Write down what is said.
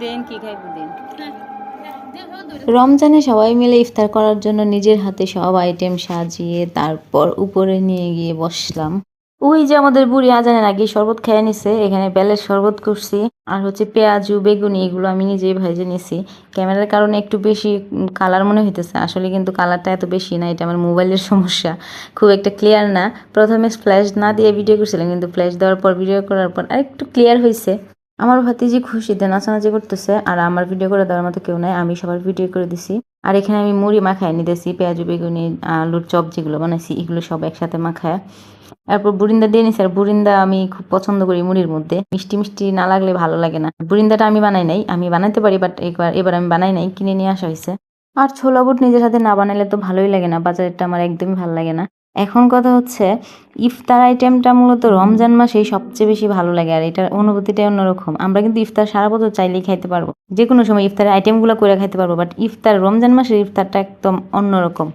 দেন কি খাইব দেন। রমজানে সবাই মিলে ইফতার করার জন্য নিজের হাতে সব আইটেম সাজিয়ে তারপর উপরে নিয়ে গিয়ে বসলাম। ওই যে আমাদের বুড়ি আজানের আগে শরবত খেয়ে নিছে, এখানে বেলের শরবত করছি আর হচ্ছে পেঁয়াজু বেগুনি এগুলো আমি নিজেই ভেজে নিছি। ক্যামেরার কারণে একটু বেশি কালার মনে হইতেছে, আসলে কিন্তু কালারটা এত বেশি না, এটা আমার মোবাইলের সমস্যা, খুব একটা ক্লিয়ার না। প্রথমে ফ্ল্যাশ না দিয়ে ভিডিও করছিলাম, কিন্তু ফ্ল্যাশ দেওয়ার পর ভিডিও করার পর আর একটু ক্লিয়ার হয়েছে। আমার ভাতিজি খুশিতে নাচানাচি করতেছে, আর আমার ভিডিও করে দেওয়ার মতো কেউ নাই, আমি সবার ভিডিও করে দিছি। আর এখানে আমি মুড়ি মাখায় নিতেছি, পেঁয়াজু বেগুনি আলুর চপ যেগুলো বানাইছি এগুলো সব একসাথে মাখায়। তারপর বুরিন্দা দিয়ে নিছি, আর বুরিন্দা আমি খুব পছন্দ করি মুড়ির মধ্যে, মিষ্টি মিষ্টি না লাগলে ভালো লাগে না। বুরিন্দাটা আমি বানাই নাই, আমি বানাইতে পারি বাট এবার আমি বানাই নাই, কিনে নিয়ে আসা হয়েছে। আর ছোলা বুট নিজের হাতে না বানাইলে তো ভালোই লাগে না, বাজারেরটা আমার একদমই ভালো লাগে না। এখন কথা হচ্ছে ইফতার আইটেমটা মূলত রমজান মাসেই সবচেয়ে বেশি ভালো লাগে, আর এটার অনুভূতিটাই অন্যরকম। আমরা কিন্তু ইফতার সারা বছর চাইলেই খাইতে পারবো, যে কোনো সময় ইফতারের আইটেমগুলো করে খাইতে পারবো, বাট ইফতার রমজান মাসের ইফতারটা একদম অন্যরকম।